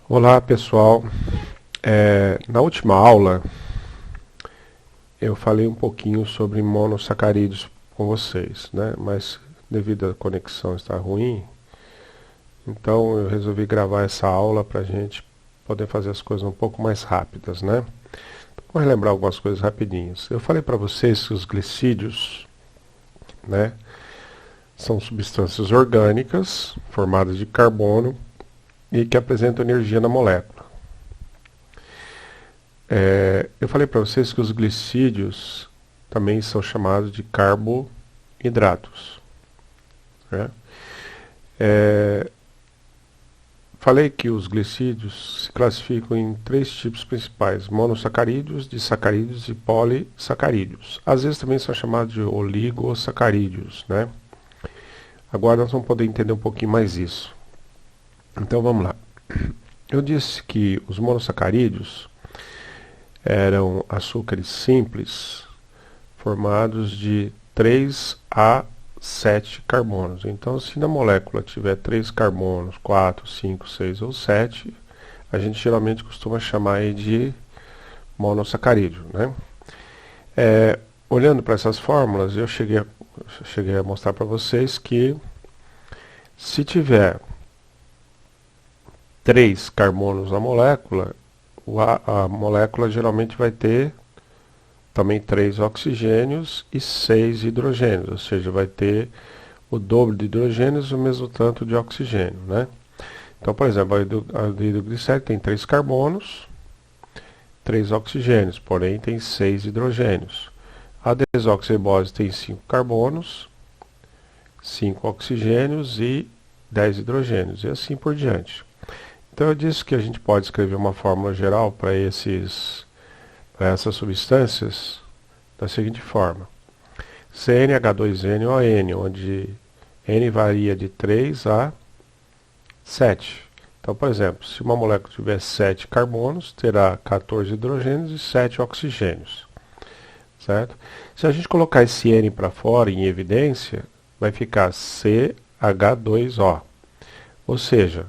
Olá pessoal, na última aula eu falei um pouquinho sobre monossacarídeos com vocês, né? Mas devido à conexão estar ruim, então eu resolvi gravar essa aula para a gente poder fazer as coisas um pouco mais rápidas, né? Vou relembrar algumas coisas rapidinhas. Eu falei para vocês que os glicídios, né, são substâncias orgânicas formadas de carbono e que apresentam energia na molécula. Eu falei para vocês que os glicídios também são chamados de carboidratos, né? Falei que os glicídios se classificam em três tipos principais: monossacarídeos, disacarídeos e polissacarídeos. Às vezes também são chamados de oligosacarídeos, né? Agora nós vamos poder entender um pouquinho mais isso. Então vamos lá. Eu disse que os monossacarídeos eram açúcares simples formados de 3 a 7 carbonos. Então, se na molécula tiver 3 carbonos, 4, 5, 6 ou 7, a gente geralmente costuma chamar aí de monossacarídeo, né? Olhando para essas fórmulas, eu cheguei a mostrar para vocês que se tiver 3 carbonos na molécula, a molécula geralmente vai ter também 3 oxigênios e 6 hidrogênios, ou seja, vai ter o dobro de hidrogênios e o mesmo tanto de oxigênio, né? Então, por exemplo, a hidroglicérico tem 3 carbonos, 3 oxigênios, porém tem 6 hidrogênios. A desoxirribose tem 5 carbonos, 5 oxigênios e 10 hidrogênios, e assim por diante. Então eu disse que a gente pode escrever uma fórmula geral para essas substâncias da seguinte forma: CnH2nOn, onde N varia de 3 a 7. Então, por exemplo, se uma molécula tiver 7 carbonos, terá 14 hidrogênios e 7 oxigênios, certo? Se a gente colocar esse N para fora em evidência, vai ficar CH2O. Ou seja,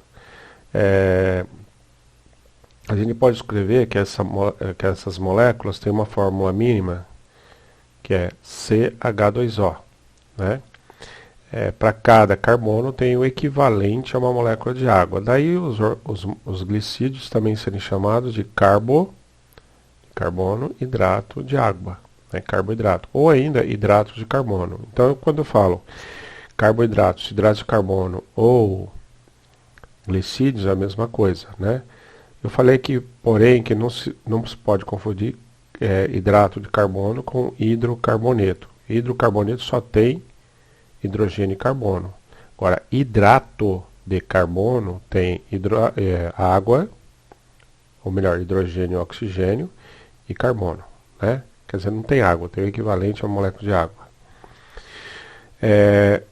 a gente pode escrever que essas moléculas têm uma fórmula mínima, que é CH2O, né? Para cada carbono tem o equivalente a uma molécula de água. Daí os glicídios também serem chamados de carbono, hidrato de água, né? Carboidrato, ou ainda hidrato de carbono. Então, quando eu falo carboidratos, hidrato de carbono ou glicídios, é a mesma coisa, né? Eu falei que, porém, que não se pode confundir hidrato de carbono com hidrocarboneto. Hidrocarboneto só tem hidrogênio e carbono. Agora, hidrato de carbono tem água, ou melhor, hidrogênio, oxigênio e carbono, né? Quer dizer, não tem água, tem o equivalente a uma molécula de água.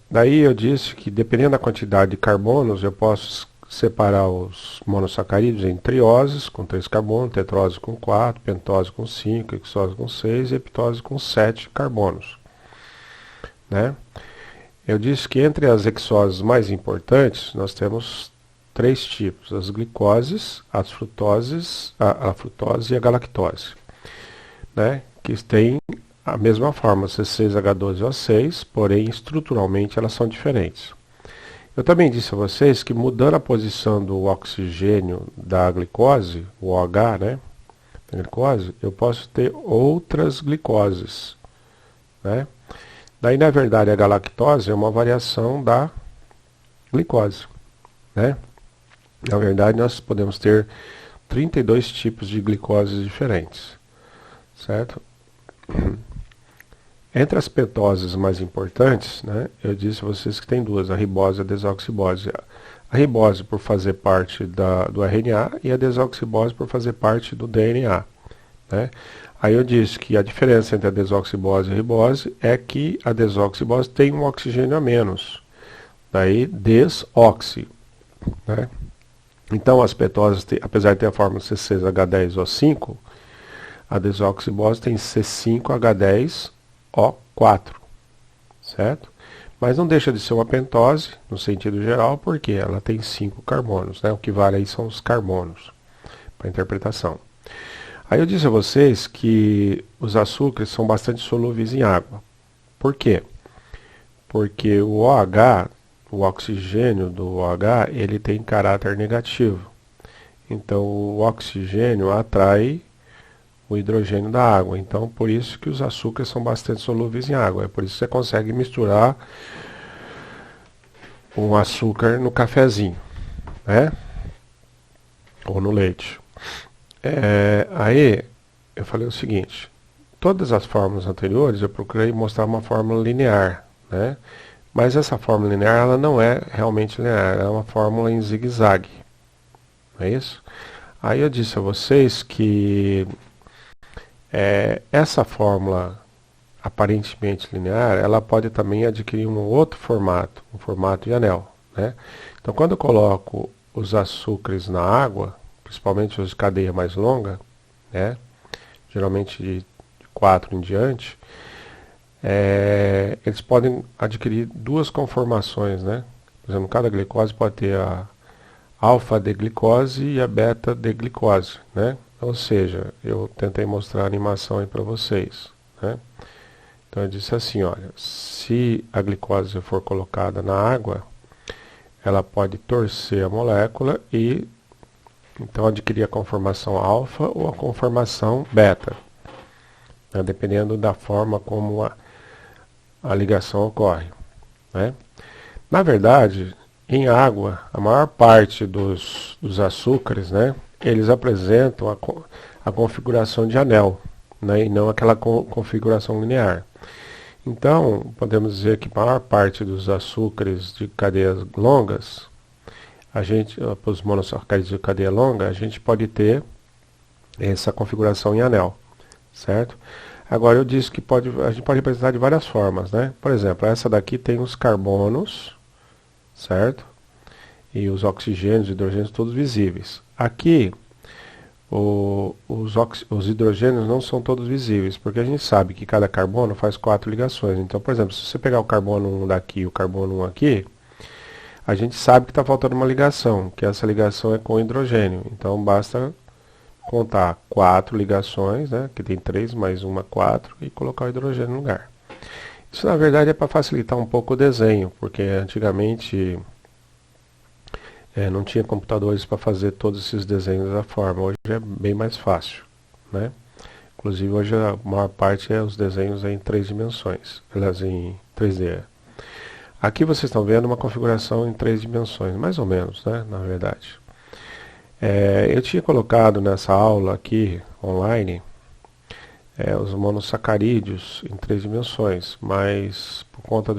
Daí eu disse que, dependendo da quantidade de carbonos, eu posso separar os monossacarídeos em trioses com 3 carbonos, tetrose com 4, pentose com 5, hexose com 6 e heptose com 7 carbonos, né? Eu disse que entre as hexoses mais importantes nós temos 3 tipos: as glicoses, as frutoses, a frutose e a galactose, né? Que têm a mesma forma, C6H12O6, porém estruturalmente elas são diferentes. Eu também disse a vocês que, mudando a posição do oxigênio da glicose, o OH, né, da glicose, eu posso ter outras glicoses, né? Daí, na verdade, a galactose é uma variação da glicose, né? Na verdade, nós podemos ter 32 tipos de glicoses diferentes, certo? Entre as pentoses mais importantes, né, eu disse a vocês que tem duas: a ribose e a desoxirribose. A ribose por fazer parte do RNA e a desoxirribose por fazer parte do DNA, né? Aí eu disse que a diferença entre a desoxirribose e a ribose é que a desoxirribose tem um oxigênio a menos. Daí desoxi, né? Então as pentoses, apesar de ter a fórmula C6H10O5, a desoxirribose tem C5H10O4, certo? Mas não deixa de ser uma pentose, no sentido geral, porque ela tem 5 carbonos, né? O que vale aí são os carbonos, para interpretação. Aí eu disse a vocês que os açúcares são bastante solúveis em água. Por quê? Porque o OH, o oxigênio do OH, ele tem caráter negativo. Então o oxigênio atrai o hidrogênio da água. Então por isso que os açúcares são bastante solúveis em água. É por isso que você consegue misturar um açúcar no cafezinho, né? Ou no leite. Aí eu falei o seguinte, todas as fórmulas anteriores eu procurei mostrar uma fórmula linear, né? Mas essa fórmula linear ela não é realmente linear, é uma fórmula em zigue-zague, não é isso? Aí eu disse a vocês que essa fórmula aparentemente linear, ela pode também adquirir um outro formato, um formato de anel, né? Então quando eu coloco os açúcares na água, principalmente os de cadeia mais longa, né? Geralmente de 4 em diante, eles podem adquirir duas conformações, né? Por exemplo, cada glicose pode ter a alfa-D-glicose e a beta-D-glicose, né? Ou seja, eu tentei mostrar a animação aí para vocês, né? Então eu disse assim, olha, se a glicose for colocada na água, ela pode torcer a molécula e então adquirir a conformação alfa ou a conformação beta, né? Dependendo da forma como a ligação ocorre, né? Na verdade, em água, a maior parte dos açúcares, né, eles apresentam a configuração de anel, né, e não aquela configuração linear. Então, podemos dizer que a maior parte dos açúcares de cadeias longas, para os monossacarídeos de cadeia longa, a gente pode ter essa configuração em anel, certo? Agora eu disse que a gente pode representar de várias formas, né? Por exemplo, essa daqui tem os carbonos, certo? E os oxigênios e hidrogênios todos visíveis. Aqui, os hidrogênios não são todos visíveis, porque a gente sabe que cada carbono faz 4 ligações. Então, por exemplo, se você pegar o carbono 1 daqui e o carbono 1 aqui, a gente sabe que está faltando uma ligação, que essa ligação é com o hidrogênio. Então, basta contar 4 ligações, né, que tem 3 mais uma 4, e colocar o hidrogênio no lugar. Isso, na verdade, é para facilitar um pouco o desenho, porque antigamente não tinha computadores para fazer todos esses desenhos da forma. Hoje é bem mais fácil, né? Inclusive hoje a maior parte os desenhos em 3 dimensões, aliás em 3D. Aqui vocês estão vendo uma configuração em 3 dimensões, mais ou menos, né? Na verdade. Eu tinha colocado nessa aula aqui online os monossacarídeos em 3 dimensões, mas por conta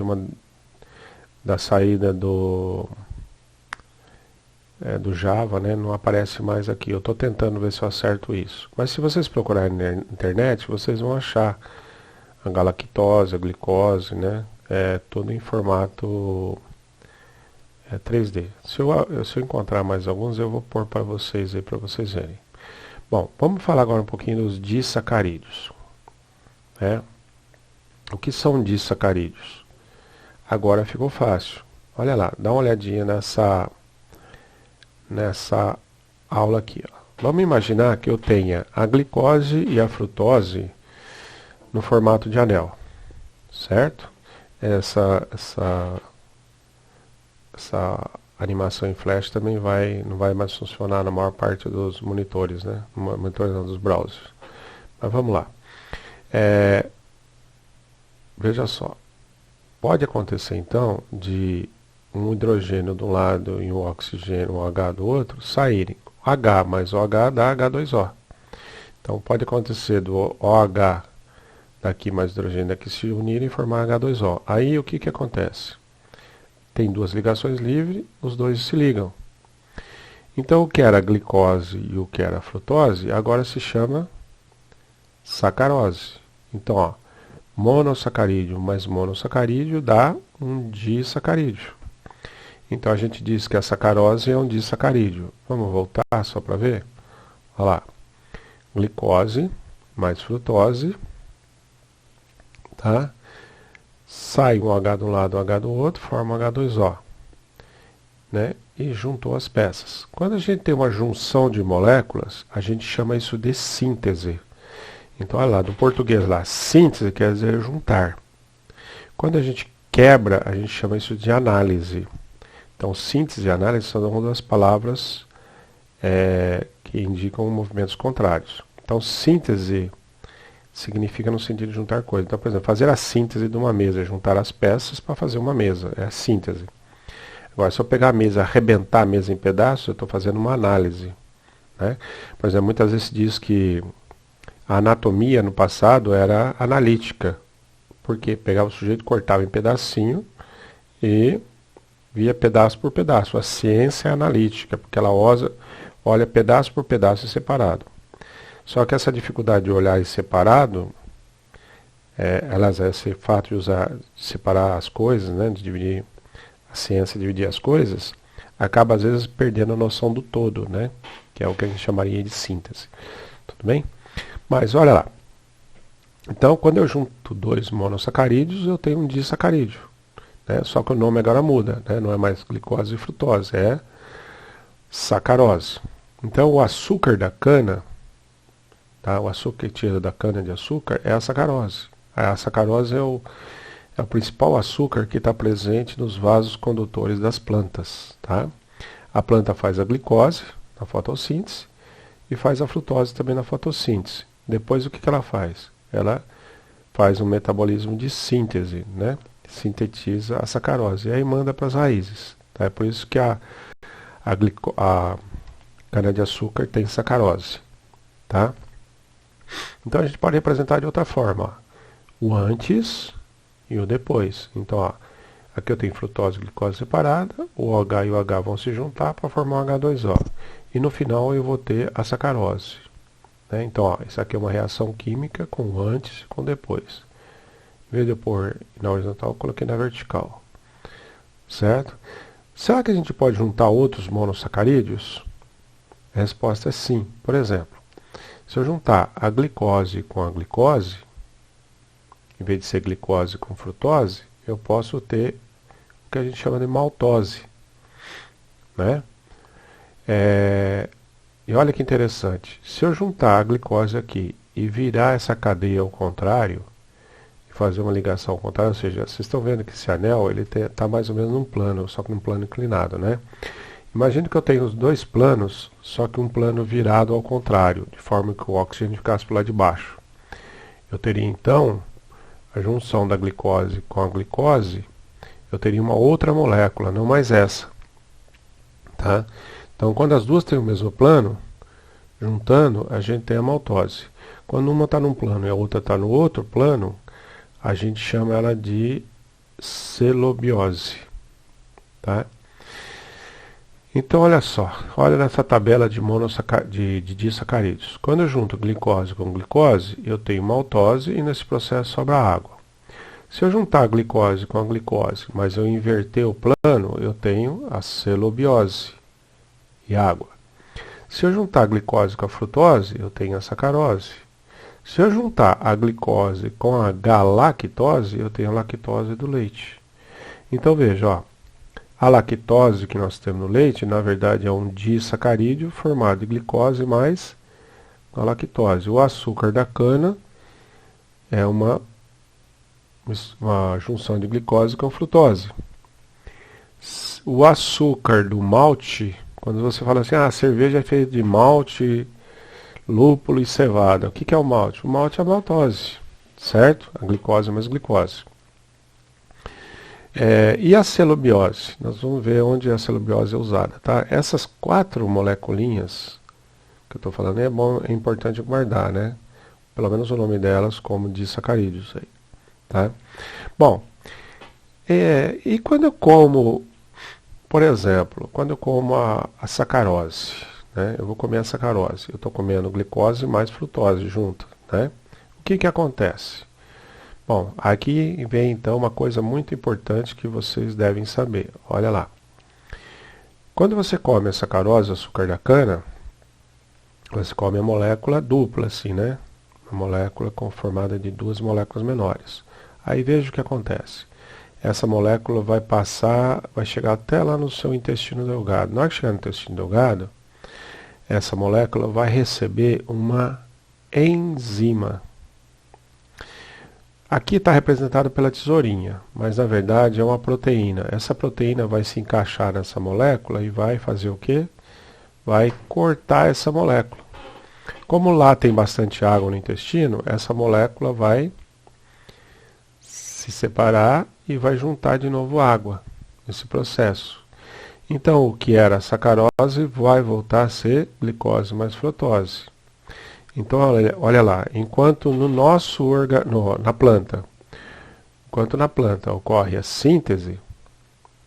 da saída do Java, né, não aparece mais aqui. Eu estou tentando ver se eu acerto isso. Mas se vocês procurarem na internet, vocês vão achar a galactose, a glicose, né, tudo em formato 3D. Se eu encontrar mais alguns, eu vou pôr para vocês aí, para vocês verem. Bom, vamos falar agora um pouquinho dos disacarídeos, né? O que são disacarídeos? Agora ficou fácil. Olha lá, dá uma olhadinha nessa aula aqui, ó. Vamos imaginar que eu tenha a glicose e a frutose no formato de anel, certo? Essa animação em flash também não vai mais funcionar na maior parte dos monitores, né? Monitores não, dos browsers. Mas vamos lá. Veja só. Pode acontecer então de um hidrogênio de um lado e um oxigênio, um H do outro, saírem. H mais OH dá H2O. Então pode acontecer do OH daqui mais hidrogênio daqui se unirem e formar H2O. Aí o que acontece? Tem duas ligações livres, os dois se ligam. Então o que era a glicose e o que era a frutose, agora se chama sacarose. Então, ó, monossacarídeo mais monossacarídeo dá um disacarídeo. Então a gente diz que a sacarose é um disacarídeo. Vamos voltar só para ver? Olha lá. Glicose mais frutose, tá? sai um H de um lado, um H do outro, forma um H2O, né? E juntou as peças. Quando a gente tem uma junção de moléculas, a gente chama isso de síntese. Então, olha lá, do português lá, síntese quer dizer juntar. Quando a gente quebra, a gente chama isso de análise. Então, síntese e análise são uma das palavras que indicam movimentos contrários. Então, síntese significa no sentido de juntar coisas. Então, por exemplo, fazer a síntese de uma mesa, juntar as peças para fazer uma mesa, é a síntese. Agora, se eu pegar a mesa e arrebentar a mesa em pedaços, eu estou fazendo uma análise, né? Por exemplo, muitas vezes se diz que a anatomia no passado era analítica, porque pegava o sujeito, cortava em pedacinho e via pedaço por pedaço. A ciência é analítica, porque ela olha pedaço por pedaço separado. Só que essa dificuldade de olhar em separado, esse fato de separar as coisas, né, de dividir a ciência, dividir as coisas, acaba às vezes perdendo a noção do todo, né, que é o que a gente chamaria de síntese. Tudo bem? Mas olha lá. Então, quando eu junto dois monossacarídeos, eu tenho um disacarídeo, né? Só que o nome agora muda, né? Não é mais glicose e frutose, é sacarose. Então, o açúcar da cana, tá? O açúcar que tira da cana de açúcar é a sacarose. A sacarose é o principal açúcar que está presente nos vasos condutores das plantas, tá? A planta faz a glicose na fotossíntese e faz a frutose também na fotossíntese. Depois o que ela faz? Ela faz um metabolismo de síntese, né? Sintetiza a sacarose e aí manda para as raízes. Tá? É por isso que a cana-de-açúcar tem sacarose. Tá? Então a gente pode representar de outra forma. Ó. O antes e o depois. Então, ó, aqui eu tenho frutose e glicose separada, o OH e o H vão se juntar para formar um H2O. E no final eu vou ter a sacarose. Né? Então, ó, isso aqui é uma reação química com o antes e com o depois. Em vez de eu pôr na horizontal, eu coloquei na vertical. Certo? Será que a gente pode juntar outros monossacarídeos? A resposta é sim. Por exemplo, se eu juntar a glicose com a glicose, em vez de ser glicose com frutose, eu posso ter o que a gente chama de maltose. Né? E olha que interessante. Se eu juntar a glicose aqui e virar essa cadeia ao contrário, fazer uma ligação ao contrário, ou seja, vocês estão vendo que esse anel ele está mais ou menos num plano, só que num plano inclinado, né? Imagine que eu tenho os dois planos, só que um plano virado ao contrário, de forma que o oxigênio ficasse para lá de baixo. Eu teria então a junção da glicose com a glicose, eu teria uma outra molécula, não mais essa. Tá? Então, quando as duas têm o mesmo plano, juntando, a gente tem a maltose. Quando uma está num plano e a outra está no outro plano, a gente chama ela de celobiose. Tá? Então, olha só. Olha nessa tabela de disacarídeos. Quando eu junto glicose com glicose, eu tenho maltose e nesse processo sobra água. Se eu juntar a glicose com a glicose, mas eu inverter o plano, eu tenho a celobiose e água. Se eu juntar a glicose com a frutose, eu tenho a sacarose. Se eu juntar a glicose com a galactose, eu tenho a lactose do leite. Então veja, ó, a lactose que nós temos no leite, na verdade é um disacarídeo formado de glicose mais galactose. O açúcar da cana é uma junção de glicose com frutose. O açúcar do malte, quando você fala assim, a cerveja é feita de malte, lúpulo e cevada. O que é o malte? O malte é a maltose, certo? A glicose mais glicose. E a celobiose? Nós vamos ver onde a celobiose é usada. Tá? Essas 4 moleculinhas que eu estou falando é importante guardar, né? Pelo menos o nome delas como disacarídeos. Aí, tá? Bom, e quando eu como, por exemplo, quando eu como a sacarose, né? Eu vou comer a sacarose, eu estou comendo glicose mais frutose junto. Né? O que acontece? Bom, aqui vem então uma coisa muito importante que vocês devem saber. Olha lá. Quando você come a sacarose, açúcar da cana, você come a molécula dupla, assim, né? Uma molécula formada de 2 moléculas menores. Aí veja o que acontece. Essa molécula vai passar, vai chegar até lá no seu intestino delgado. Na hora que chegar no intestino delgado, essa molécula vai receber uma enzima. Aqui está representado pela tesourinha, mas na verdade é uma proteína. Essa proteína vai se encaixar nessa molécula e vai fazer o quê? Vai cortar essa molécula. Como lá tem bastante água no intestino, essa molécula vai se separar e vai juntar de novo água nesse processo. Então, o que era sacarose vai voltar a ser glicose mais frutose. Então, olha lá, enquanto no nosso na planta, enquanto na planta ocorre a síntese,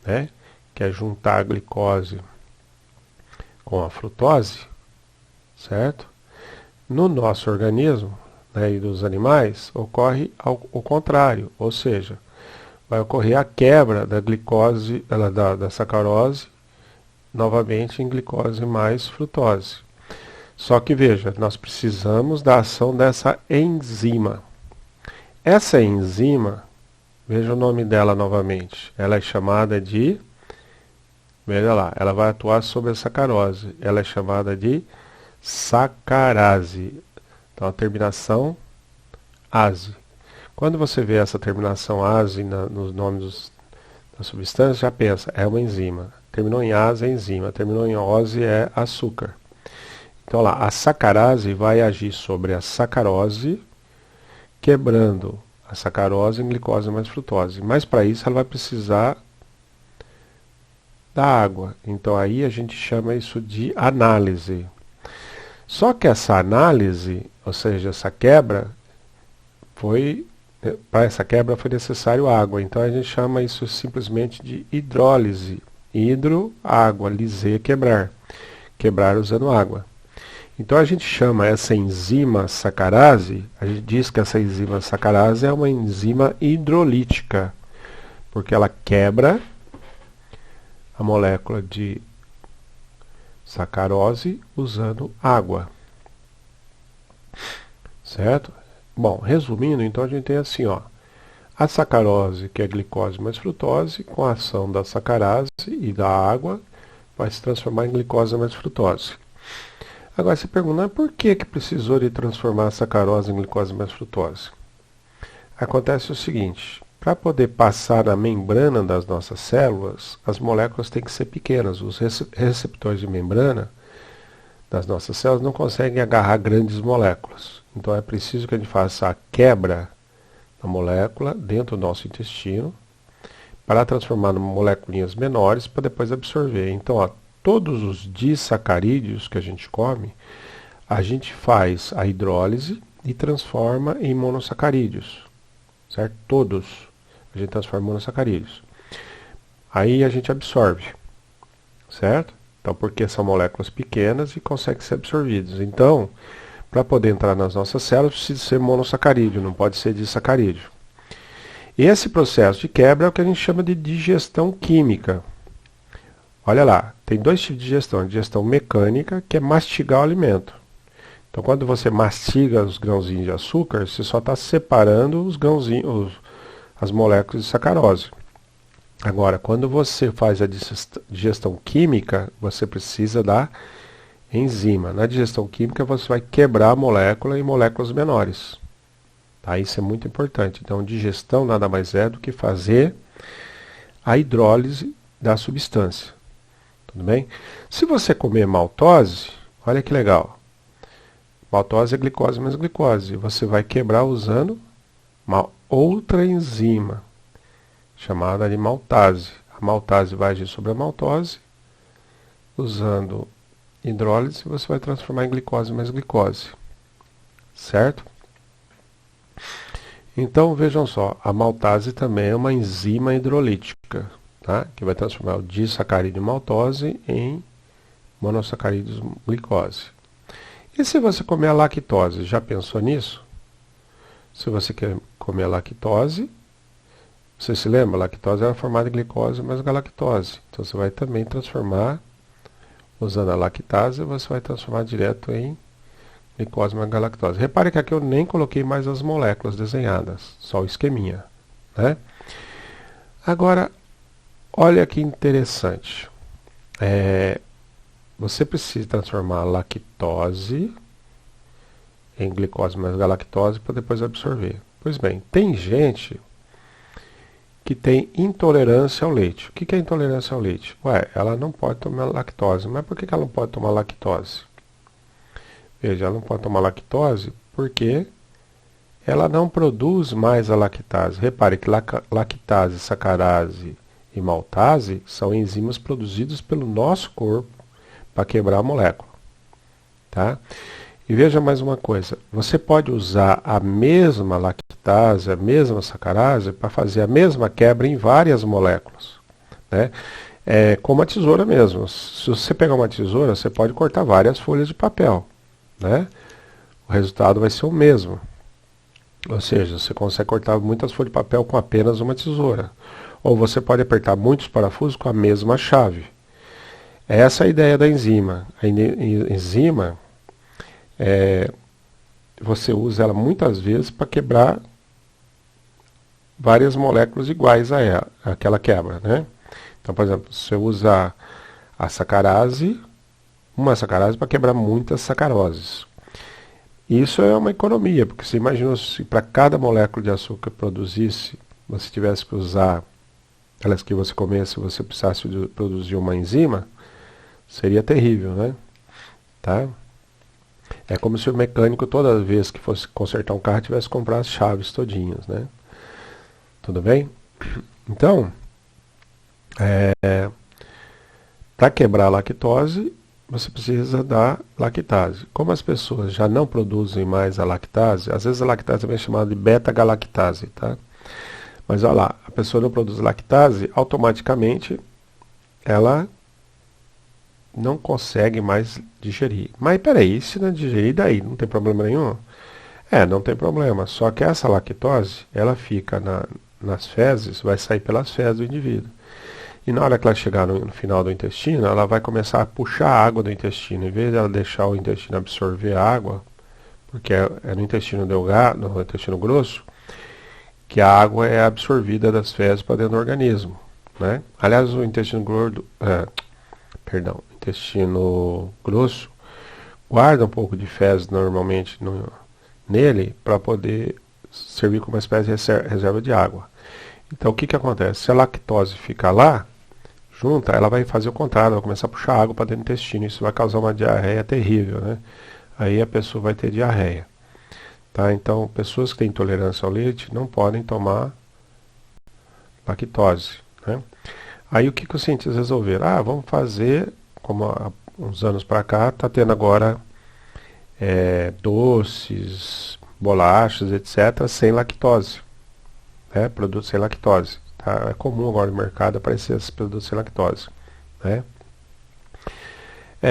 né, que é juntar a glicose com a frutose, certo? No nosso organismo, né, e dos animais, ocorre o contrário, ou seja, vai ocorrer a quebra da glicose, da sacarose, novamente em glicose mais frutose. Só que veja, nós precisamos da ação dessa enzima. Essa enzima, veja o nome dela novamente, ela é chamada de, veja lá, ela vai atuar sobre a sacarose, ela é chamada de sacarase. Então a terminação ase. Quando você vê essa terminação ase nos nomes da substância, já pensa, é uma enzima. Terminou em ase é enzima, terminou em ose é açúcar. Então lá, a sacarase vai agir sobre a sacarose, quebrando a sacarose em glicose mais frutose. Mas para isso ela vai precisar da água. Então aí a gente chama isso de análise. Só que essa análise, ou seja, essa quebra, para essa quebra foi necessário água. Então a gente chama isso simplesmente de hidrólise. Hidro, água, lise, quebrar. Quebrar usando água. Então a gente chama essa enzima sacarase, a gente diz que essa enzima sacarase é uma enzima hidrolítica, porque ela quebra a molécula de sacarose usando água. Certo? Bom, resumindo, então a gente tem assim, ó, a sacarose, que é glicose mais frutose, com a ação da sacarase e da água, vai se transformar em glicose mais frutose. Agora você pergunta, por que precisou de transformar a sacarose em glicose mais frutose? Acontece o seguinte, para poder passar na membrana das nossas células, as moléculas têm que ser pequenas. Os receptores de membrana das nossas células não conseguem agarrar grandes moléculas. Então é preciso que a gente faça a quebra da molécula dentro do nosso intestino para transformar em moléculas menores para depois absorver. Então, ó, todos os disacarídeos que a gente come, a gente faz a hidrólise e transforma em monossacarídeos. Certo? Todos a gente transforma em monossacarídeos. Aí a gente absorve. Certo? Então, porque são moléculas pequenas e conseguem ser absorvidas. Então, para poder entrar nas nossas células, precisa ser monossacarídeo, não pode ser disacarídeo. Esse processo de quebra é o que a gente chama de digestão química. Olha lá, tem dois tipos de digestão. A digestão mecânica, que é mastigar o alimento. Então, quando você mastiga os grãozinhos de açúcar, você só está separando os grãozinhos, as moléculas de sacarose. Agora, quando você faz a digestão química, você precisa da enzima. Na digestão química, você vai quebrar a molécula em moléculas menores. Tá? Isso é muito importante. Então, digestão nada mais é do que fazer a hidrólise da substância. Tudo bem? Se você comer maltose, olha que legal. Maltose é glicose mais glicose. Você vai quebrar usando uma outra enzima, chamada de maltase. A maltase vai agir sobre a maltose, usando hidrólise, você vai transformar em glicose mais glicose. Certo? Então, vejam só, a maltase também é uma enzima hidrolítica, tá? Que vai transformar o disacarídeo maltose em monossacarídeos glicose. E se você comer a lactose, já pensou nisso? Se você quer comer a lactose, você se lembra? A lactose era formada de glicose mais galactose. Então você vai também transformar, usando a lactase, você vai transformar direto em glicose mais galactose. Repare que aqui eu nem coloquei mais as moléculas desenhadas, só o esqueminha. né? Agora, olha que interessante. Você precisa transformar a lactose em glicose mais galactose para depois absorver. Pois bem, tem gente que tem intolerância ao leite. O que é intolerância ao leite? Ué, ela não pode tomar lactose. Mas por que ela não pode tomar lactose? Veja, ela não pode tomar lactose porque ela não produz mais a lactase. Repare que lactase, sacarase e maltase são enzimas produzidas pelo nosso corpo para quebrar a molécula. Tá? E veja mais uma coisa, você pode usar a mesma lactase, a mesma sacarase, para fazer a mesma quebra em várias moléculas. Né? Com uma tesoura mesmo. Se você pegar uma tesoura, você pode cortar várias folhas de papel. Né? O resultado vai ser o mesmo. Ou seja, você consegue cortar muitas folhas de papel com apenas uma tesoura. Ou você pode apertar muitos parafusos com a mesma chave. Essa é a ideia da enzima. A enzima, você usa ela muitas vezes para quebrar várias moléculas iguais a ela, aquela quebra. Né? Então, por exemplo, você usa a sacarase, uma sacarase para quebrar muitas sacaroses. Isso é uma economia, porque você imagina se para cada molécula de açúcar produzisse, você tivesse que usar elas que você comesse, você precisasse produzir uma enzima, seria terrível, né? Tá? É como se o mecânico toda vez que fosse consertar um carro tivesse que comprar as chaves todinhas, né? Tudo bem? Então, para quebrar a lactose, você precisa da lactase. Como as pessoas já não produzem mais a lactase, às vezes a lactase é chamada de beta-galactase, tá? Mas olha lá, a pessoa não produz lactase, automaticamente ela não consegue mais digerir. Mas peraí, se não digerir, daí não tem problema nenhum? Não tem problema. Só que essa lactose, ela fica nas fezes, vai sair pelas fezes do indivíduo. E na hora que ela chegar no final do intestino, ela vai começar a puxar a água do intestino. Em vez de ela deixar o intestino absorver a água, porque é no intestino delgado, no intestino grosso, que a água é absorvida das fezes para dentro do organismo. Né? Aliás, o intestino intestino grosso guarda um pouco de fezes normalmente nele para poder servir como uma espécie de reserva de água. Então o que acontece? Se a lactose ficar lá, junta, ela vai fazer o contrário, vai começar a puxar água para dentro do intestino. Isso vai causar uma diarreia terrível, né? Aí a pessoa vai ter diarreia. Tá? Então, pessoas que têm intolerância ao leite não podem tomar lactose. Né? Aí o que os cientistas resolveram? Vamos fazer, como há uns anos para cá, está tendo agora doces, bolachas, etc., sem lactose. Produtos sem lactose. Tá? É comum agora no mercado aparecer esses produtos sem lactose. Né?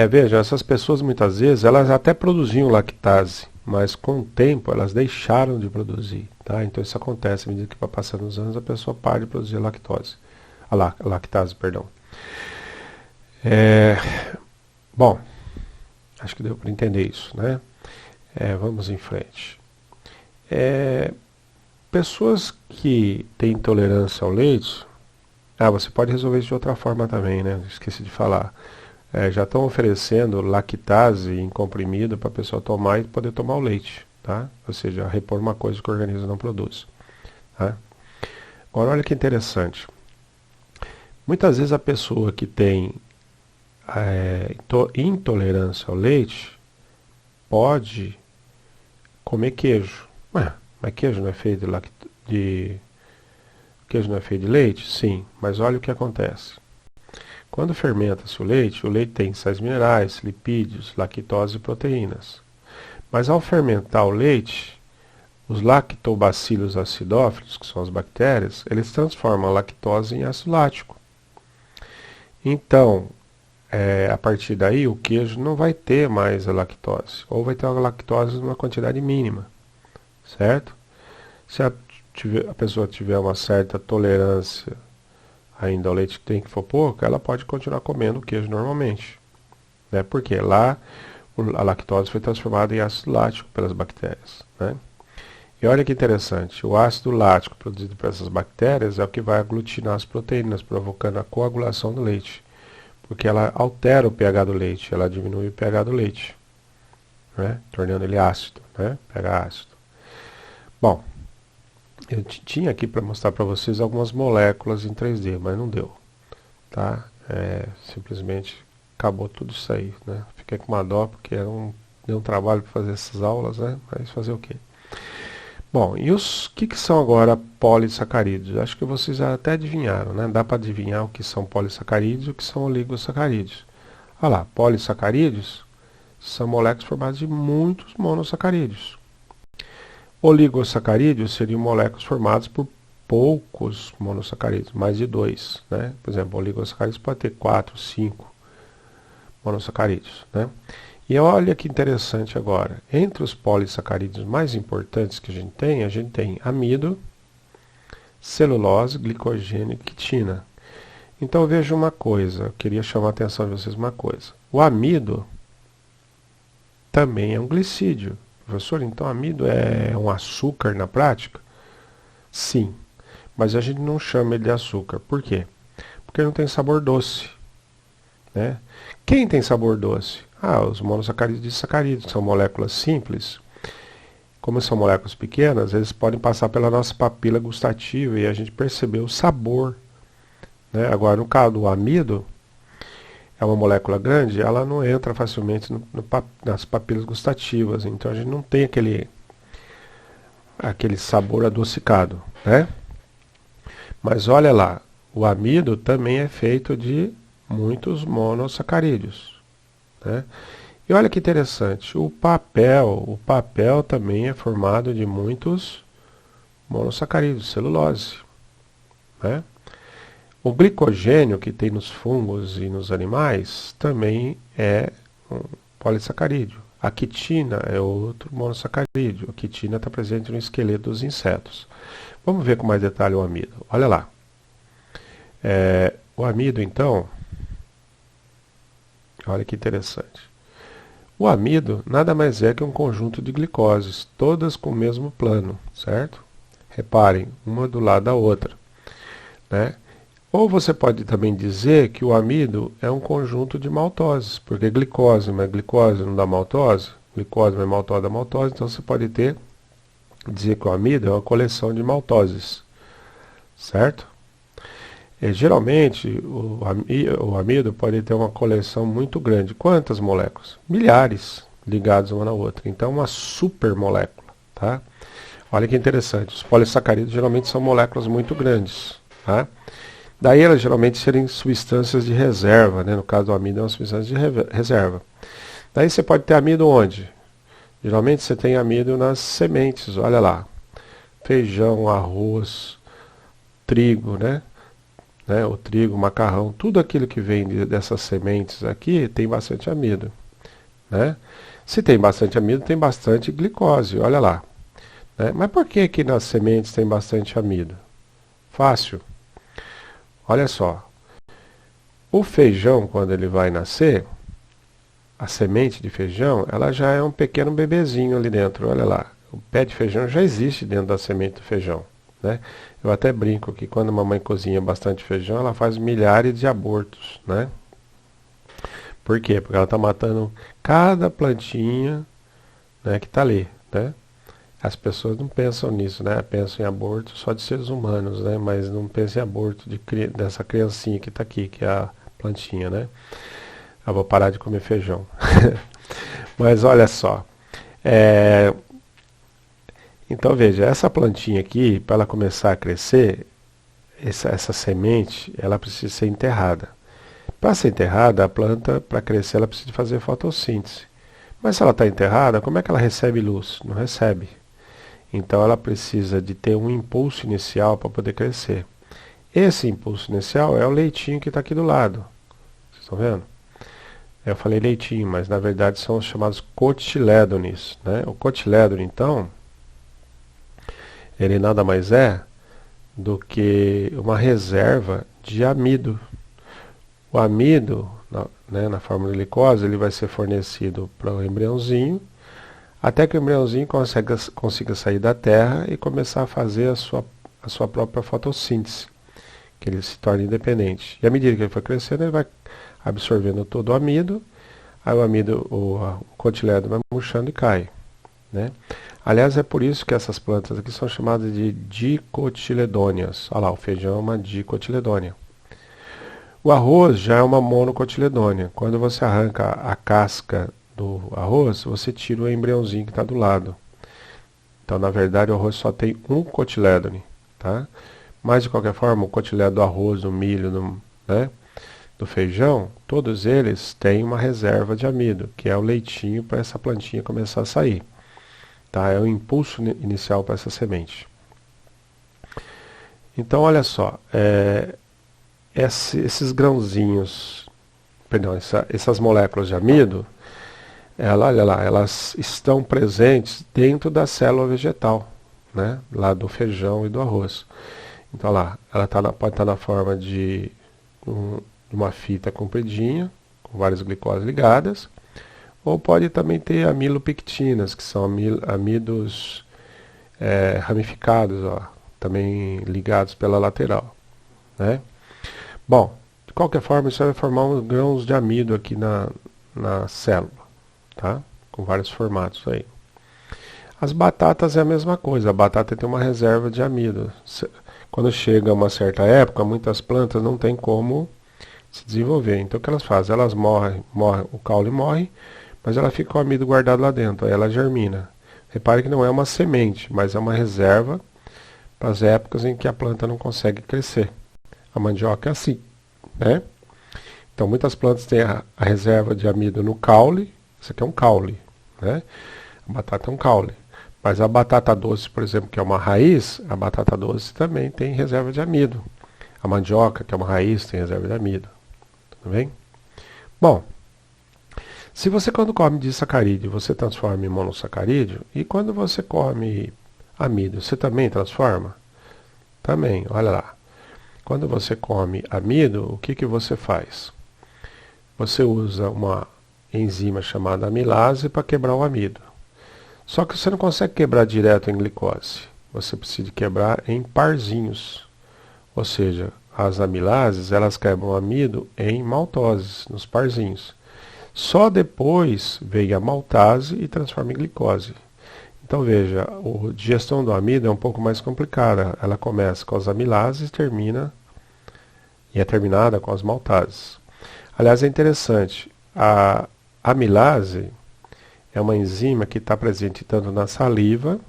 Veja, essas pessoas muitas vezes, elas até produziam lactase, mas com o tempo elas deixaram de produzir. Tá? Então isso acontece, à medida que vai passando os anos, a pessoa para de produzir lactose. Lactase, perdão. Bom, acho que deu para entender isso, né? Vamos em frente. Pessoas que têm intolerância ao leite, você pode resolver isso de outra forma também, né? Esqueci de falar. Já estão oferecendo lactase em comprimido para a pessoa tomar e poder tomar o leite, tá? Ou seja, repor uma coisa que o organismo não produz. Tá? Agora, olha que interessante. Muitas vezes a pessoa que tem intolerância ao leite pode comer queijo. Mas queijo não é feito queijo não é feito de leite? Sim, mas olha o que acontece. Quando fermenta-se o leite tem sais minerais, lipídios, lactose e proteínas. Mas ao fermentar o leite, os lactobacillus acidófilos, que são as bactérias, eles transformam a lactose em ácido lático. Então, a partir daí, o queijo não vai ter mais a lactose, ou vai ter a lactose numa quantidade mínima, certo? Se a pessoa tiver uma certa tolerância ainda ao leite que for pouco, ela pode continuar comendo o queijo normalmente. Né? Porque lá a lactose foi transformada em ácido lático pelas bactérias. Né? E olha que interessante, o ácido lático produzido por essas bactérias é o que vai aglutinar as proteínas, provocando a coagulação do leite, porque ela altera o pH do leite, ela diminui o pH do leite, né? Tornando ele ácido, né? pH ácido. Bom, eu tinha aqui para mostrar para vocês algumas moléculas em 3D, mas não deu, tá? Simplesmente acabou tudo isso aí, né? Fiquei com uma dó porque deu um trabalho para fazer essas aulas, né? Mas fazer o quê? Bom, e os que são agora polissacarídeos? Acho que vocês já até adivinharam, né? Dá para adivinhar o que são polissacarídeos e o que são oligosacarídeos. Olha lá, polissacarídeos são moléculas formadas de muitos monossacarídeos. Oligosacarídeos seriam moléculas formadas por poucos monossacarídeos, mais de 2, né? Por exemplo, oligosacarídeos pode ter 4, 5 monossacarídeos, né? E olha que interessante agora, entre os polissacarídeos mais importantes que a gente tem amido, celulose, glicogênio e quitina. Então veja uma coisa, eu queria chamar a atenção de vocês uma coisa. O amido também é um glicídio. Professor, então amido é um açúcar na prática? Sim, mas a gente não chama ele de açúcar. Por quê? Porque ele não tem sabor doce, né? Quem tem sabor doce? Os monossacarídeos e disacarídeos, que são moléculas simples. Como são moléculas pequenas, eles podem passar pela nossa papila gustativa e a gente perceber o sabor, né? Agora, no caso do amido, é uma molécula grande, ela não entra facilmente nas papilas gustativas, então a gente não tem aquele sabor adocicado, né? Mas olha lá, o amido também é feito de muitos monossacarídeos, né? E olha que interessante, o papel também é formado de muitos monossacarídeos, celulose, né? O glicogênio que tem nos fungos e nos animais também é um polissacarídeo. A quitina é outro monossacarídeo. A quitina está presente no esqueleto dos insetos. Vamos ver com mais detalhe o amido. Olha lá. O amido, então, olha que interessante. O amido nada mais é que um conjunto de glicoses, todas com o mesmo plano, certo? Reparem, uma do lado da outra, né? Ou você pode também dizer que o amido é um conjunto de maltoses, porque glicose mais glicose não dá maltose, glicose mais maltose dá maltose, então você pode dizer que o amido é uma coleção de maltoses, certo? Geralmente, o amido pode ter uma coleção muito grande. Quantas moléculas? Milhares ligadas uma na outra. Então, uma supermolécula, tá? Olha que interessante. Os polissacarídeos geralmente são moléculas muito grandes, tá? Daí elas geralmente serem substâncias de reserva, né? No caso do amido é uma substância de reserva. Daí você pode ter amido onde? Geralmente você tem amido nas sementes, olha lá. Feijão, arroz, trigo, né? O trigo, o macarrão, tudo aquilo que vem dessas sementes aqui tem bastante amido, né? Se tem bastante amido, tem bastante glicose, olha lá, né? Mas por que que nas sementes tem bastante amido? Fácil. Olha só. O feijão, quando ele vai nascer, a semente de feijão, ela já é um pequeno bebezinho ali dentro, olha lá. O pé de feijão já existe dentro da semente do feijão, né? Eu até brinco que quando a mamãe cozinha bastante feijão, ela faz milhares de abortos, né? Por quê? Porque ela está matando cada plantinha, né, que está ali, né? As pessoas não pensam nisso, né? Pensam em aborto só de seres humanos, né? Mas não pensam em aborto dessa criancinha que está aqui, que é a plantinha, né? Eu vou parar de comer feijão. Mas olha só. Então veja, essa plantinha aqui, para ela começar a crescer, essa semente, ela precisa ser enterrada. Para ser enterrada, a planta, para crescer, ela precisa fazer fotossíntese. Mas se ela está enterrada, como é que ela recebe luz? Não recebe. Então ela precisa de ter um impulso inicial para poder crescer. Esse impulso inicial é o leitinho que está aqui do lado. Vocês estão vendo? Eu falei leitinho, mas na verdade são os chamados cotilédones, né? O cotilédone, então, ele nada mais é do que uma reserva de amido. O amido, na forma de glicose, ele vai ser fornecido para o embriãozinho. até que o embriãozinho consiga sair da terra e começar a fazer a sua própria fotossíntese, que ele se torne independente. E à medida que ele for crescendo, ele vai absorvendo todo o amido, aí o cotilédon vai murchando e cai, né? Aliás, é por isso que essas plantas aqui são chamadas de dicotiledôneas. Olha lá, o feijão é uma dicotiledônea. O arroz já é uma monocotiledônea. Quando você arranca a casca do arroz, você tira o embriãozinho que está do lado. Então, na verdade, o arroz só tem um cotilédone, tá? Mas, de qualquer forma, o cotilédone do arroz, do milho, né, do feijão, todos eles têm uma reserva de amido, que é o leitinho para essa plantinha começar a sair. Tá? É o impulso inicial para essa semente. Então, olha só, esses grãozinhos, perdão, essas moléculas de amido, olha lá, elas estão presentes dentro da célula vegetal, né? Lá do feijão e do arroz. Então, olha lá, ela pode estar na forma de uma fita compridinha, com várias glicoses ligadas, ou pode também ter amilopectinas, que são amidos ramificados, ó, também ligados pela lateral, né? Bom, de qualquer forma, isso vai formar uns grãos de amido aqui na célula, tá? Com vários formatos aí. As batatas é a mesma coisa, a batata tem uma reserva de amido. Quando chega uma certa época, muitas plantas não têm como se desenvolver. Então o que elas fazem? Elas morrem, o caule morre, mas ela fica com o amido guardado lá dentro, aí ela germina. Repare que não é uma semente, mas é uma reserva para as épocas em que a planta não consegue crescer. A mandioca é assim, né? Então muitas plantas têm a reserva de amido no caule, isso aqui é um caule, né? A batata é um caule. Mas a batata doce, por exemplo, que é uma raiz, a batata doce também tem reserva de amido. A mandioca, que é uma raiz, tem reserva de amido. Tudo bem? Bom, se você quando come disacarídeo, você transforma em monossacarídeo, e quando você come amido, você também transforma? Também, olha lá. Quando você come amido, o que você faz? Você usa uma enzima chamada amilase para quebrar o amido. Só que você não consegue quebrar direto em glicose. Você precisa quebrar em parzinhos. Ou seja, as amilases, elas quebram o amido em maltoses, nos parzinhos. Só depois vem a maltase e transforma em glicose. Então veja, a digestão do amido é um pouco mais complicada. Ela começa com as amilases e é terminada com as maltases. Aliás, é interessante, a amilase é uma enzima que está presente tanto na saliva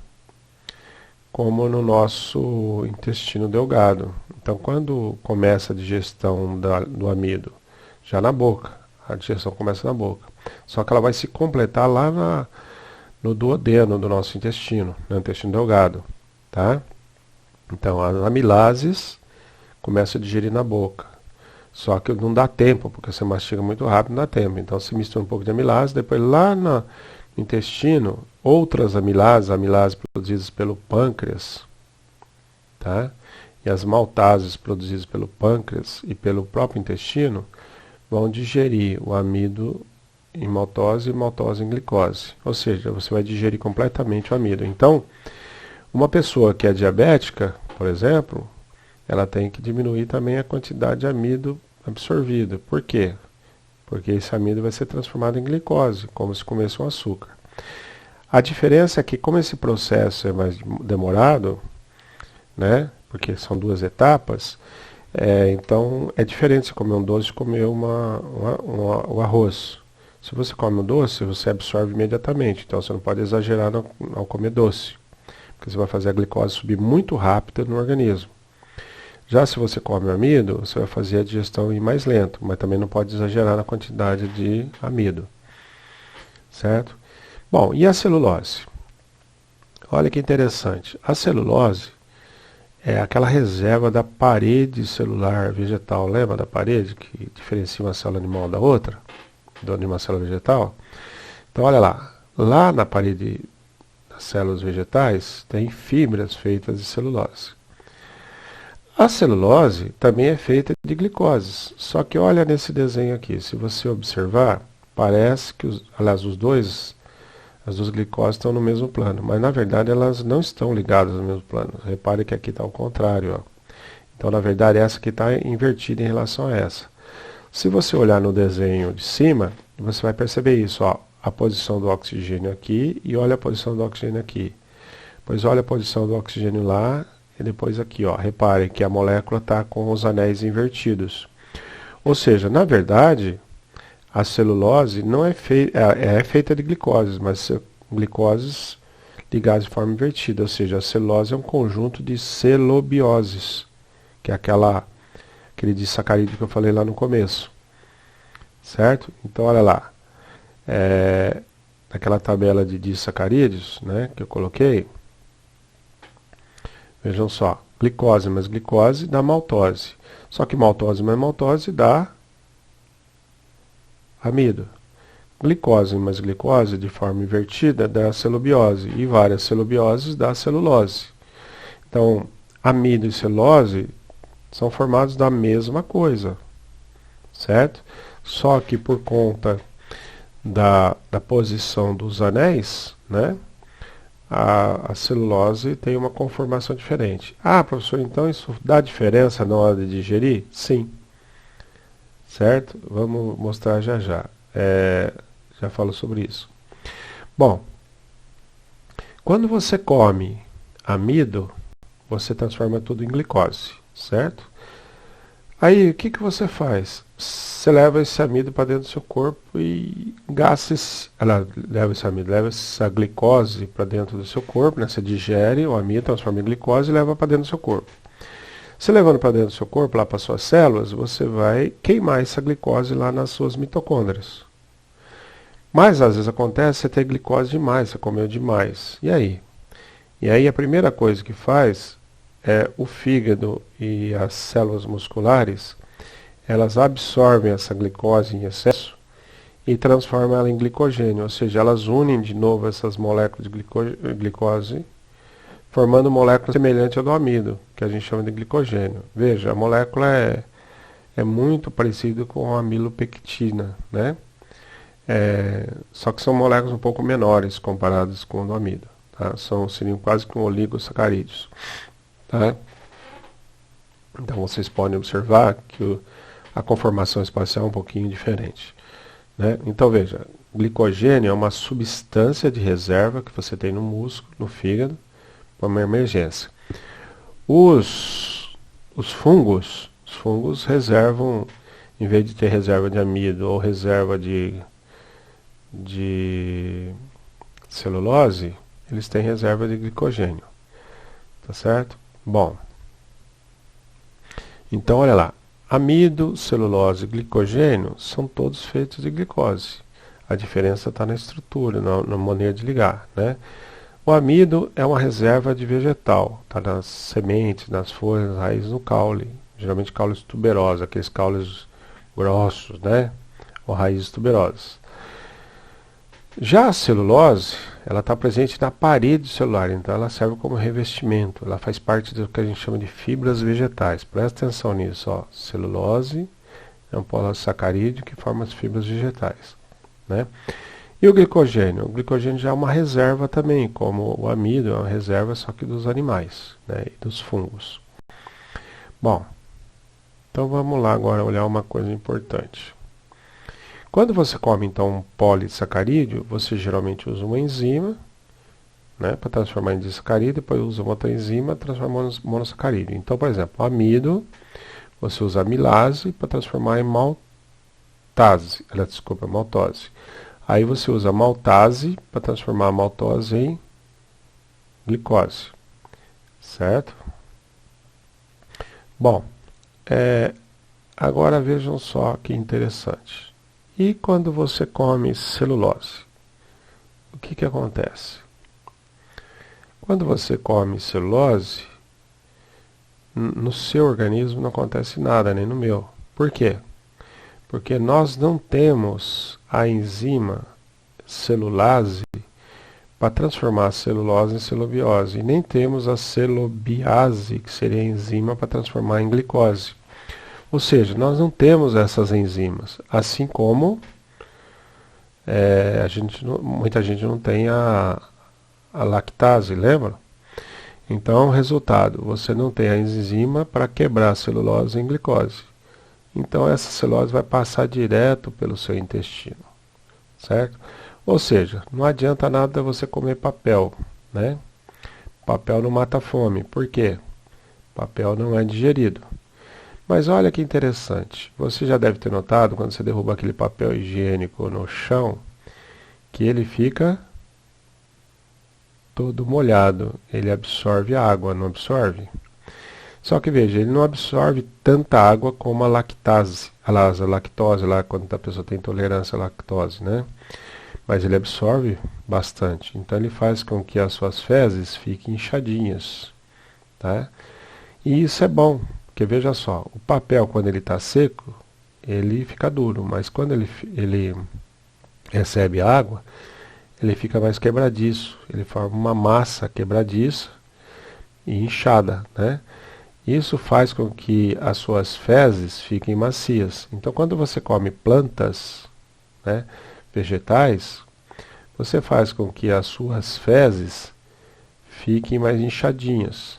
como no nosso intestino delgado. Então, quando começa a digestão do amido, já na boca, a digestão começa na boca. Só que ela vai se completar lá no duodeno do nosso intestino, no intestino delgado, tá? Então, as amilases começam a digerir na boca. Só que não dá tempo, porque você mastiga muito rápido, não dá tempo. Então, se mistura um pouco de amilase, depois lá no intestino, outras amilases produzidas pelo pâncreas, tá? E as maltases produzidas pelo pâncreas e pelo próprio intestino vão digerir o amido em maltose e maltose em glicose. Ou seja, você vai digerir completamente o amido. Então, uma pessoa que é diabética, por exemplo, ela tem que diminuir também a quantidade de amido absorvido. Por quê? Porque esse amido vai ser transformado em glicose, como se comesse um açúcar. A diferença é que, como esse processo é mais demorado, né, porque são duas etapas, então é diferente se comer um doce de comer o arroz. Se você come um doce, você absorve imediatamente, então você não pode exagerar ao comer doce, porque você vai fazer a glicose subir muito rápido no organismo. Já se você come amido, você vai fazer a digestão ir mais lento, mas também não pode exagerar na quantidade de amido. Certo? Bom, e a celulose? Olha que interessante. A celulose é aquela reserva da parede celular vegetal. Lembra da parede que diferencia uma célula animal da outra? De uma célula vegetal? Então, olha lá. Lá na parede das células vegetais tem fibras feitas de celulose. A celulose também é feita de glicoses, só que olha nesse desenho aqui, se você observar, parece que, aliás, As duas glicoses estão no mesmo plano, mas na verdade elas não estão ligadas no mesmo plano. Repare que aqui está ao contrário, ó. Então, na verdade, essa aqui está invertida em relação a essa. Se você olhar no desenho de cima, você vai perceber isso, ó, a posição do oxigênio aqui e olha a posição do oxigênio aqui. Pois olha a posição do oxigênio lá e depois aqui, ó. Repare que a molécula está com os anéis invertidos. Ou seja, na verdade, a celulose não é feita de glicoses, mas glicoses ligadas de forma invertida. Ou seja, a celulose é um conjunto de celobioses, que é aquele disacarídeo que eu falei lá no começo. Certo? Então, olha lá. Naquela tabela de disacarídeos, né, que eu coloquei, vejam só, glicose mais glicose dá maltose. Só que maltose mais maltose dá amido. Glicose mais glicose, de forma invertida, dá celobiose. E várias celobioses dá celulose. Então, amido e celulose são formados da mesma coisa. Certo? Só que por conta da posição dos anéis, né, a celulose tem uma conformação diferente. Ah, professor, então isso dá diferença na hora de digerir? Sim. Certo? Vamos mostrar já já. Já falo sobre isso. Bom, quando você come amido, você transforma tudo em glicose, certo? Aí, o que você faz? Você leva esse amido para dentro do seu corpo e gasta leva essa glicose para dentro do seu corpo, né? Você digere o amido, transforma em glicose e leva para dentro do seu corpo. Você levando para dentro do seu corpo, lá para suas células, você vai queimar essa glicose lá nas suas mitocôndrias. Mas às vezes acontece, você tem glicose demais, você comeu demais. E aí? E aí a primeira coisa que faz é o fígado e as células musculares, elas absorvem essa glicose em excesso e transformam ela em glicogênio, ou seja, elas unem de novo essas moléculas de glicose, formando moléculas semelhantes ao do amido, que a gente chama de glicogênio. Veja, a molécula é muito parecida com a amilopectina, né? Só que são moléculas um pouco menores comparadas com o do amido. Tá? Seriam quase como oligosacarídeos. Tá? Então vocês podem observar que a conformação espacial é um pouquinho diferente. Né? Então veja, glicogênio é uma substância de reserva que você tem no músculo, no fígado, para uma emergência. Os fungos reservam, em vez de ter reserva de amido ou reserva de celulose, eles têm reserva de glicogênio. Tá certo? Bom, então olha lá, amido, celulose e glicogênio são todos feitos de glicose. A diferença está na estrutura, na maneira de ligar, né? O amido é uma reserva de vegetal, está nas sementes, nas folhas, nas raízes, no caule, geralmente caules tuberosos, aqueles caules grossos, né? Ou raízes tuberosas. Já a celulose, ela está presente na parede celular, então ela serve como revestimento, ela faz parte do que a gente chama de fibras vegetais. Presta atenção nisso, ó. Celulose é um polissacarídeo que forma as fibras vegetais, né? E o glicogênio? O glicogênio já é uma reserva também, como o amido é uma reserva só que dos animais, né, e dos fungos. Bom, então vamos lá agora olhar uma coisa importante. Quando você come então um polissacarídeo, você geralmente usa uma enzima, né, para transformar em disacarídeo, depois usa outra enzima para transformar em monossacarídeo. Então, por exemplo, amido, você usa amilase para transformar em maltose. Aí você usa maltase para transformar a maltose em glicose. Certo? Bom, agora vejam só que interessante. E quando você come celulose? O que acontece? Quando você come celulose, no seu organismo não acontece nada, nem no meu. Por quê? Porque nós não temos a enzima celulase para transformar a celulose em celobiose. E nem temos a celobiase, que seria a enzima para transformar em glicose. Ou seja, nós não temos essas enzimas. Assim como muita gente não tem a lactase, lembra? Então, resultado, você não tem a enzima para quebrar a celulose em glicose. Então, essa celulose vai passar direto pelo seu intestino, certo? Ou seja, não adianta nada você comer papel, né? Papel não mata a fome. Por quê? Papel não é digerido. Mas olha que interessante. Você já deve ter notado, quando você derruba aquele papel higiênico no chão, que ele fica todo molhado. Ele absorve água, não absorve? Só que veja, ele não absorve tanta água como a lactase, a lactose, lá quando a pessoa tem intolerância à lactose, né? Mas ele absorve bastante. Então ele faz com que as suas fezes fiquem inchadinhas, tá? E isso é bom, porque veja só, o papel quando ele está seco, ele fica duro, mas quando ele recebe água, ele fica mais quebradiço, ele forma uma massa quebradiça e inchada, né? Isso faz com que as suas fezes fiquem macias. Então, quando você come plantas, né, vegetais, você faz com que as suas fezes fiquem mais inchadinhas.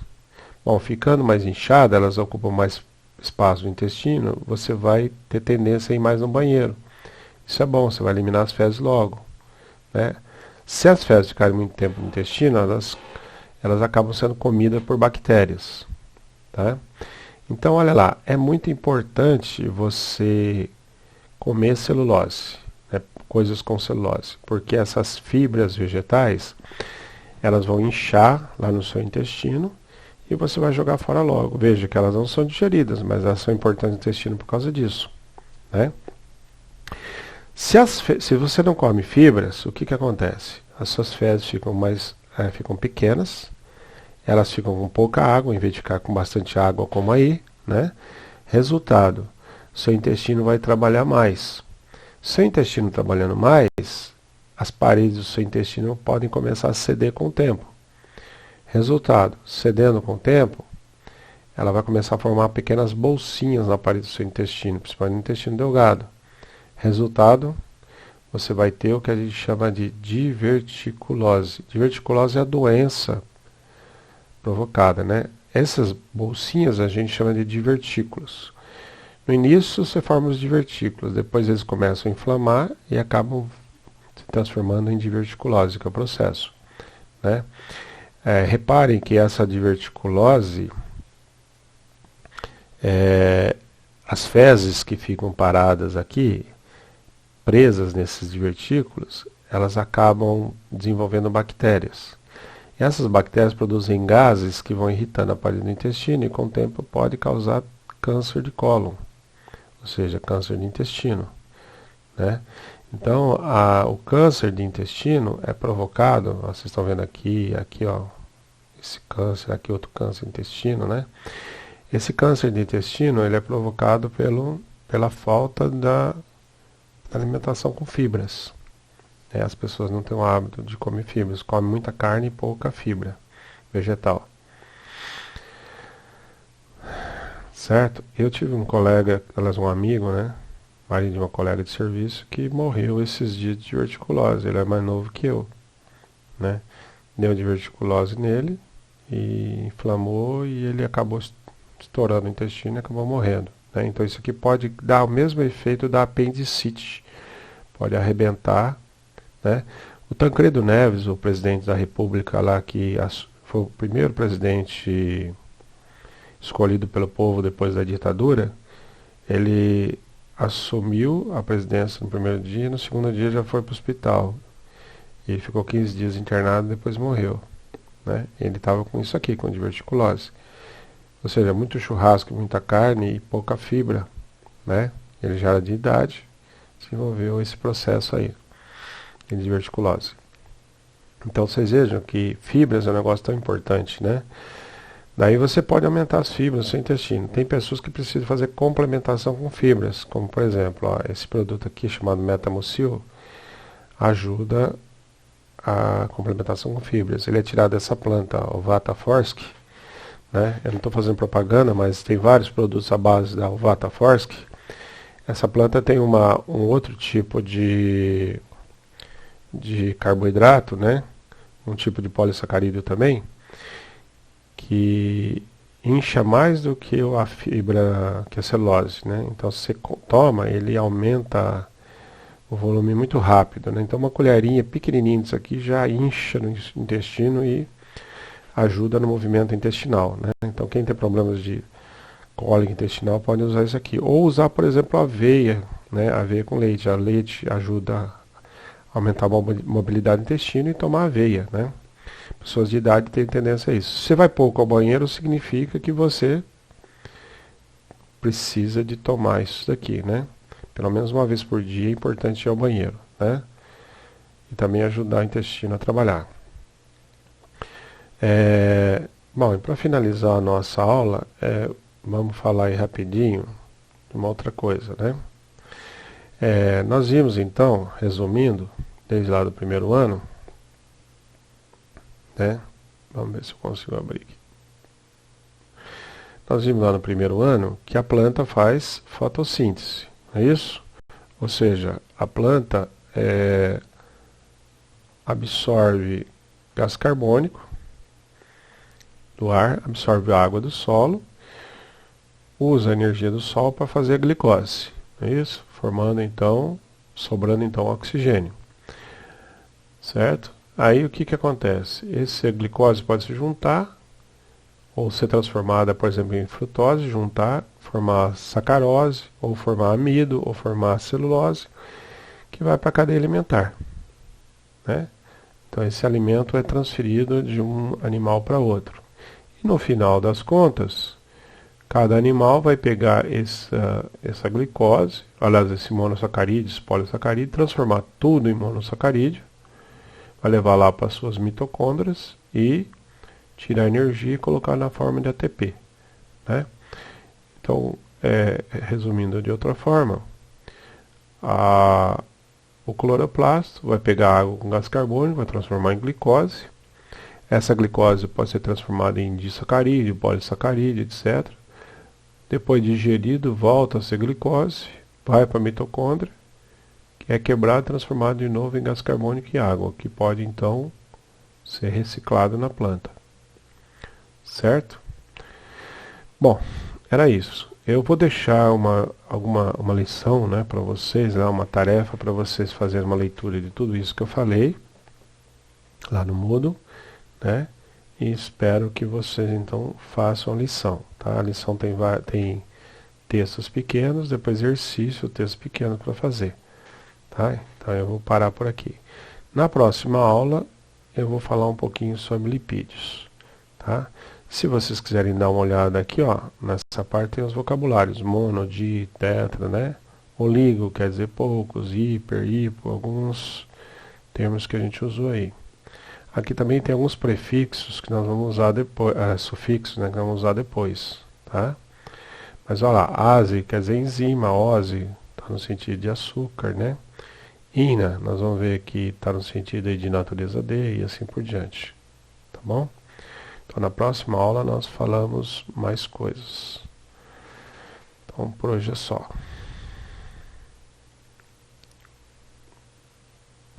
Bom, ficando mais inchada, elas ocupam mais espaço no intestino, você vai ter tendência a ir mais no banheiro. Isso é bom, você vai eliminar as fezes logo, né? Se as fezes ficarem muito tempo no intestino, elas acabam sendo comidas por bactérias, tá? Então, olha lá, é muito importante você comer celulose, né, coisas com celulose, porque essas fibras vegetais, elas vão inchar lá no seu intestino e você vai jogar fora logo. Veja que elas não são digeridas, mas elas são importantes no intestino por causa disso, né? Se você não come fibras, o que acontece? As suas fezes ficam pequenas, elas ficam com pouca água, em vez de ficar com bastante água como aí, né? Resultado, seu intestino vai trabalhar mais. Seu intestino trabalhando mais, as paredes do seu intestino podem começar a ceder com o tempo. Resultado, cedendo com o tempo, ela vai começar a formar pequenas bolsinhas na parede do seu intestino, principalmente no intestino delgado. Resultado, você vai ter o que a gente chama de diverticulose. Diverticulose é a doença provocada, né? Essas bolsinhas a gente chama de divertículos. No início você forma os divertículos, depois eles começam a inflamar e acabam se transformando em diverticulose, que é o processo, né? Reparem que essa diverticulose, as fezes que ficam paradas aqui, presas nesses divertículos, elas acabam desenvolvendo bactérias. E essas bactérias produzem gases que vão irritando a parede do intestino e com o tempo pode causar câncer de cólon, ou seja, câncer de intestino, né? Então, o câncer de intestino é provocado, vocês estão vendo aqui, ó, esse câncer, aqui outro câncer de intestino, né? Esse câncer de intestino, ele é provocado pela falta da alimentação com fibras. As pessoas não têm o hábito de comer fibras, comem muita carne e pouca fibra vegetal. Certo? Eu tive um colega, aliás, um amigo, né? Marido de uma colega de serviço, que morreu esses dias de diverticulose. Ele é mais novo que eu, né? Deu diverticulose nele e inflamou e ele acabou estourando o intestino e acabou morrendo, né? Então isso aqui pode dar o mesmo efeito da apendicite. Pode arrebentar, né? O Tancredo Neves, o presidente da República lá, que foi o primeiro presidente escolhido pelo povo depois da ditadura, ele assumiu a presidência no primeiro dia, no segundo dia já foi para o hospital. E ele ficou 15 dias internado e depois morreu, né? Ele estava com isso aqui, com diverticulose. Ou seja, muito churrasco, muita carne e pouca fibra, né? Ele já era de idade, desenvolveu esse processo aí, de diverticulose. Então vocês vejam que fibras é um negócio tão importante, né? Daí você pode aumentar as fibras no seu intestino. Tem pessoas que precisam fazer complementação com fibras, como por exemplo, ó, esse produto aqui chamado Metamucil ajuda a complementação com fibras. Ele é tirado dessa planta, o Vata Forsk, né? Eu não estou fazendo propaganda, mas tem vários produtos à base da Vata Forsk. Essa planta tem um outro tipo de de carboidrato, né? Um tipo de polissacarídeo também, que incha mais do que a fibra, que a celulose, né? Então, se você toma, ele aumenta o volume muito rápido, né? Então, uma colherinha pequenininha disso aqui já incha no intestino e ajuda no movimento intestinal, né? Então, quem tem problemas de cólica intestinal pode usar isso aqui. Ou usar, por exemplo, aveia, né? Aveia com leite. A leite ajuda a aumentar a mobilidade do intestino e tomar aveia, né? Pessoas de idade têm tendência a isso. Se você vai pouco ao banheiro, significa que você precisa de tomar isso daqui, né? Pelo menos uma vez por dia é importante ir ao banheiro, né? E também ajudar o intestino a trabalhar. Bom, e para finalizar a nossa aula, vamos falar aí rapidinho de uma outra coisa, né? Nós vimos então, resumindo, desde lá do primeiro ano, né? Vamos ver se eu consigo abrir aqui. Nós vimos lá no primeiro ano que a planta faz fotossíntese, não é isso? Ou seja, a planta absorve gás carbônico do ar, absorve a água do solo, usa a energia do sol para fazer a glicose, não é isso? Formando então, sobrando então oxigênio, certo? Aí o que acontece? Essa glicose pode se juntar ou ser transformada, por exemplo, em frutose, juntar, formar sacarose, ou formar amido, ou formar celulose, que vai para a cadeia alimentar, né? Então esse alimento é transferido de um animal para outro. E no final das contas, cada animal vai pegar essa glicose, aliás, esse monossacarídeo, esse polissacarídeo, transformar tudo em monossacarídeo, vai levar lá para suas mitocôndrias e tirar energia e colocar na forma de ATP, né? Então, resumindo de outra forma, o cloroplasto vai pegar água com gás carbônico, vai transformar em glicose. Essa glicose pode ser transformada em disacarídeo, polissacarídeo, etc. Depois digerido, volta a ser glicose, vai para a mitocôndria, que é quebrado e transformado de novo em gás carbônico e água, que pode então ser reciclado na planta. Certo? Bom, era isso. Eu vou deixar uma lição, né, para vocês, né, uma tarefa para vocês fazerem uma leitura de tudo isso que eu falei lá no Moodle, né? E espero que vocês então façam a lição, tá? A lição tem textos pequenos, depois exercício, texto pequeno para fazer, tá? Então eu vou parar por aqui. Na próxima aula eu vou falar um pouquinho sobre lipídios, tá? Se vocês quiserem dar uma olhada aqui, ó, nessa parte tem os vocabulários, mono, di, tetra, né? Oligo quer dizer poucos, hiper, hipo, alguns termos que a gente usou aí. Aqui também tem alguns prefixos que nós vamos usar depois, sufixos, né, que nós vamos usar depois, tá? Mas olha lá, ase quer dizer enzima, ose está no sentido de açúcar, né? Ina, nós vamos ver que está no sentido de natureza D e assim por diante, tá bom? Então, na próxima aula nós falamos mais coisas. Então, por hoje é só.